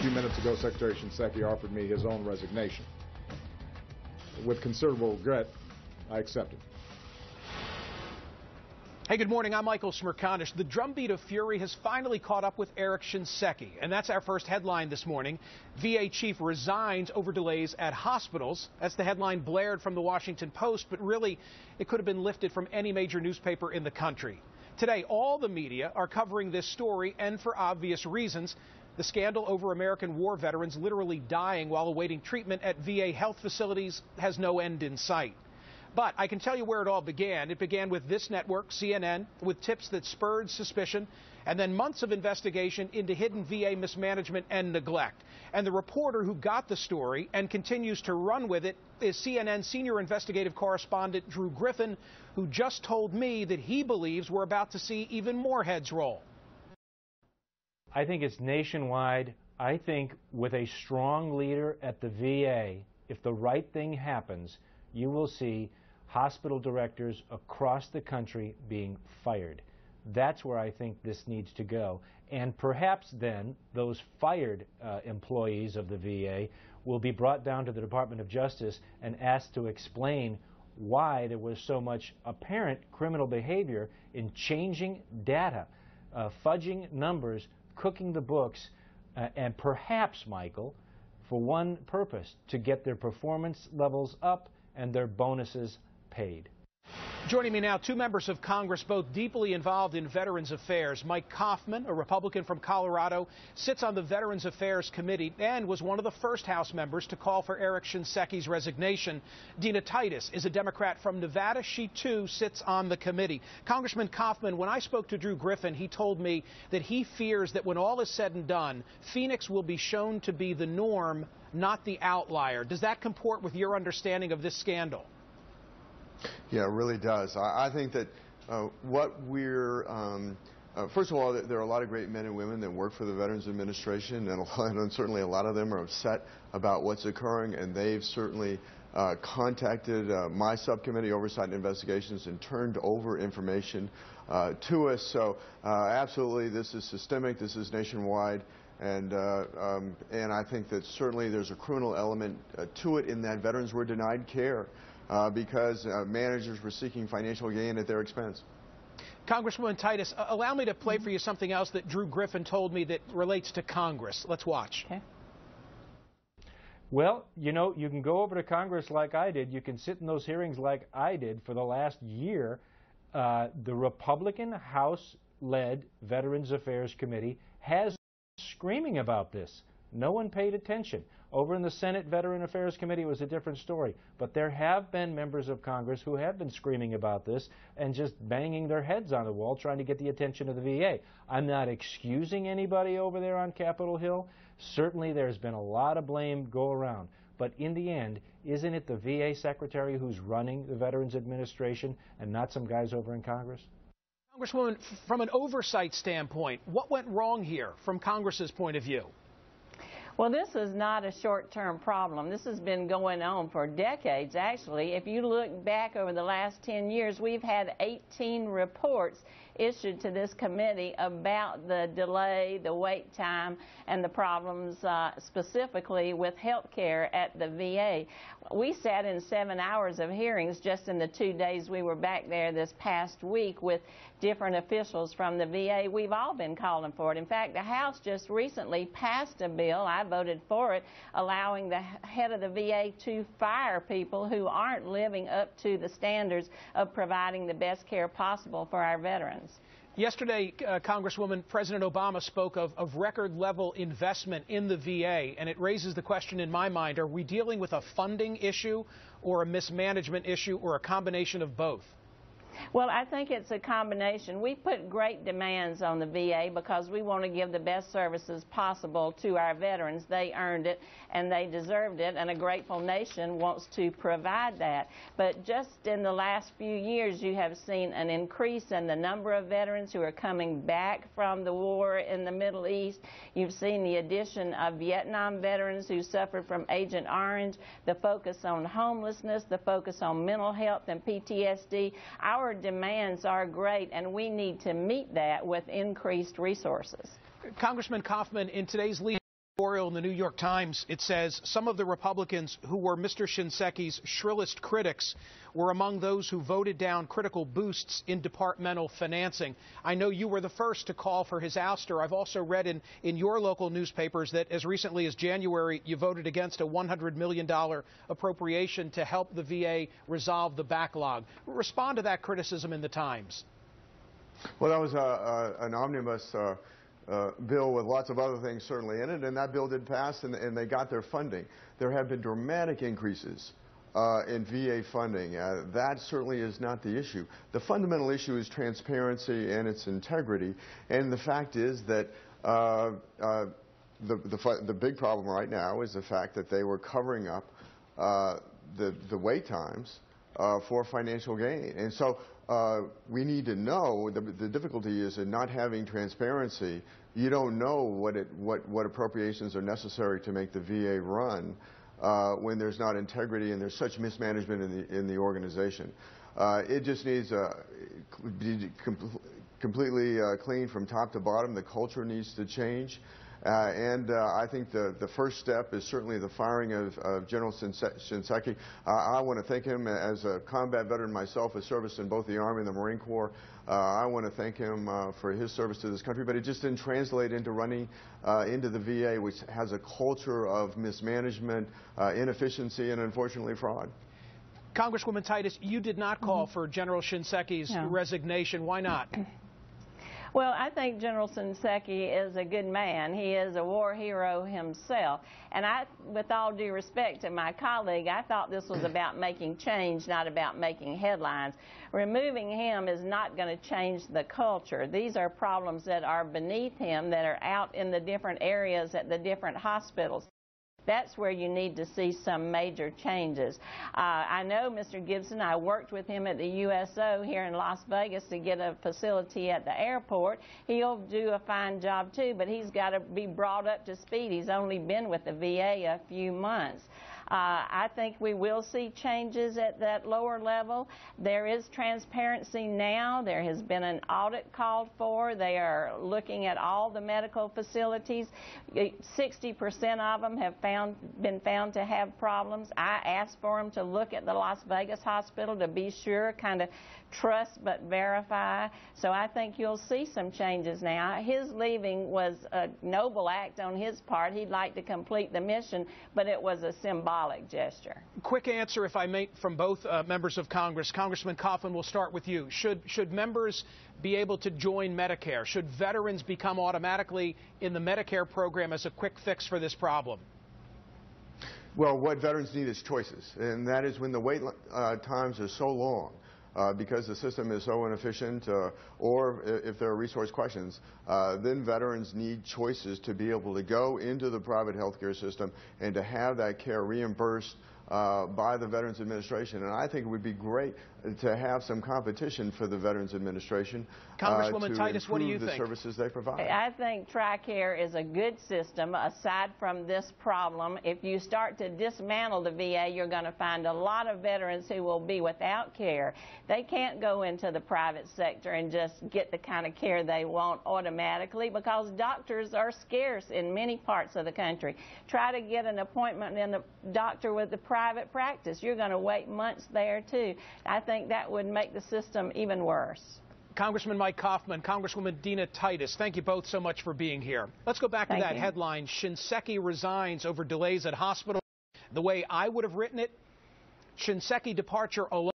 few minutes ago, Secretary Shinseki offered me his own resignation. With considerable regret, I accepted. Hey, good morning. I'm Michael Smerconish. The drumbeat of fury has finally caught up with Eric Shinseki, and that's our first headline this morning. VA chief resigns over delays at hospitals. That's the headline blared from the Washington Post, but really it could have been lifted from any major newspaper in the country. Today, all the media are covering this story, and for obvious reasons. The scandal over American war veterans literally dying while awaiting treatment at VA health facilities has no end in sight. But I can tell you where it all began. It began with this network, CNN, with tips that spurred suspicion, and then months of investigation into hidden VA mismanagement and neglect. And the reporter who got the story and continues to run with it is CNN senior investigative correspondent Drew Griffin, who just told me that he believes we're about to see even more heads roll. I think it's nationwide. I think with a strong leader at the VA, if the right thing happens, you will see hospital directors across the country being fired. That's where I think this needs to go. And perhaps then those fired employees of the VA will be brought down to the Department of Justice and asked to explain why there was so much apparent criminal behavior in changing data, fudging numbers, cooking the books, and perhaps, Michael, for one purpose, to get their performance levels up and their bonuses paid. Joining me now, two members of Congress, both deeply involved in Veterans Affairs. Mike Coffman, a Republican from Colorado, sits on the Veterans Affairs Committee and was one of the first House members to call for Eric Shinseki's resignation. Dina Titus is a Democrat from Nevada. She, too, sits on the committee. Congressman Coffman, when I spoke to Drew Griffin, he told me that he fears that when all is said and done, Phoenix will be shown to be the norm, not the outlier. Does that comport with your understanding of this scandal? Yeah, it really does. I think that what we're, first of all, there are a lot of great men and women that work for the Veterans Administration, and certainly a lot of them are upset about what's occurring, and they've certainly contacted my subcommittee, Oversight and Investigations, and turned over information to us. So absolutely, this is systemic, this is nationwide. And I think that certainly there's a criminal element to it in that veterans were denied care because managers were seeking financial gain at their expense. Congresswoman Titus, allow me to play for you something else that Drew Griffin told me that relates to Congress. Let's watch. Okay. Well, you know, you can go over to Congress like I did. You can sit in those hearings like I did for the last year. The Republican House-led Veterans Affairs Committee has screaming about this. No one paid attention. Over in the Senate Veteran Affairs Committee, it was a different story. But there have been members of Congress who have been screaming about this and just banging their heads on the wall trying to get the attention of the VA. I'm not excusing anybody over there on Capitol Hill. Certainly there's been a lot of blame go around. But in the end, isn't it the VA Secretary who's running the Veterans Administration and not some guys over in Congress? Congresswoman, from an oversight standpoint, what went wrong here from Congress's point of view? Well, this is not a short-term problem. This has been going on for decades, actually. If you look back over the last 10 years, we've had 18 reports issued to this committee about the delay, the wait time, and the problems specifically with health care at the VA. We sat in 7 hours of hearings just in the 2 days we were back there this past week with different officials from the VA. We've all been calling for it. In fact, the House just recently passed a bill, I voted for it, allowing the head of the VA to fire people who aren't living up to the standards of providing the best care possible for our veterans. Yesterday, Congresswoman, President Obama spoke of record-level investment in the VA, and it raises the question in my mind, are we dealing with a funding issue or a mismanagement issue or a combination of both? Well, I think it's a combination. We put great demands on the VA because we want to give the best services possible to our veterans. They earned it and they deserved it, and a grateful nation wants to provide that. But just in the last few years, you have seen an increase in the number of veterans who are coming back from the war in the Middle East. You've seen the addition of Vietnam veterans who suffered from Agent Orange, the focus on homelessness, the focus on mental health and PTSD. Our demands are great, and we need to meet that with increased resources. Congressman Coffman, in today's lead In the New York Times, it says some of the Republicans who were Mr. Shinseki's shrillest critics were among those who voted down critical boosts in departmental financing. I know you were the first to call for his ouster. I've also read in your local newspapers that as recently as January, you voted against a $100 million appropriation to help the VA resolve the backlog. Respond to that criticism in the Times. Well, that was an omnibus bill with lots of other things certainly in it, and that bill did pass, and they got their funding. There have been dramatic increases in VA funding. That certainly is not the issue. The fundamental issue is transparency and its integrity, and the fact is that the big problem right now is the fact that they were covering up the wait times for financial gain. And so we need to know, the difficulty is in not having transparency. You don't know what appropriations are necessary to make the VA run when there's not integrity and there's such mismanagement in the organization. It just needs to be completely clean from top to bottom. The culture needs to change. And I think the first step is certainly the firing of General Shinseki. I want to thank him as a combat veteran myself, a service in both the Army and the Marine Corps. I want to thank him for his service to this country, but it just didn't translate into running into the VA, which has a culture of mismanagement, inefficiency, and unfortunately fraud. Congresswoman Titus, you did not call for General Shinseki's resignation. Why not? Well, I think General Shinseki is a good man. He is a war hero himself. And with all due respect to my colleague, I thought this was about making change, not about making headlines. Removing him is not going to change the culture. These are problems that are beneath him, that are out in the different areas at the different hospitals. That's where you need to see some major changes. I know Mr. Gibson. I worked with him at the USO here in Las Vegas to get a facility at the airport. He'll do a fine job too, but he's got to be brought up to speed. He's only been with the VA a few months. I think we will see changes at that lower level. There is transparency now. There has been an audit called for. They are looking at all the medical facilities. 60% of them have been found to have problems. I asked for them to look at the Las Vegas hospital to be sure, kind of trust but verify. So I think you'll see some changes now. His leaving was a noble act on his part. He'd like to complete the mission, but it was a symbolic gesture. Quick answer, if I may, from both members of Congress. Congressman Coffman, we'll start with you. Should members be able to join Medicare? Should veterans become automatically in the Medicare program as a quick fix for this problem? Well, what veterans need is choices, and that is when the wait times are so long. Because the system is so inefficient, or if there are resource questions, then veterans need choices to be able to go into the private health care system and to have that care reimbursed by the Veterans Administration. And I think it would be great to have some competition for the Veterans Administration Congresswoman Titus, what do you think? The services they provide. I think TRICARE is a good system aside from this problem. If you start to dismantle the VA, you're going to find a lot of veterans who will be without care. They can't go into the private sector and just get the kind of care they want automatically because doctors are scarce in many parts of the country. Try to get an appointment in the doctor with the private practice. You're going to wait months there too. I think that would make the system even worse. Congressman Mike Coffman, Congresswoman Dina Titus, thank you both so much for being here. Let's go back to that headline. Shinseki resigns over delays at hospital. The way I would have written it, Shinseki departure alone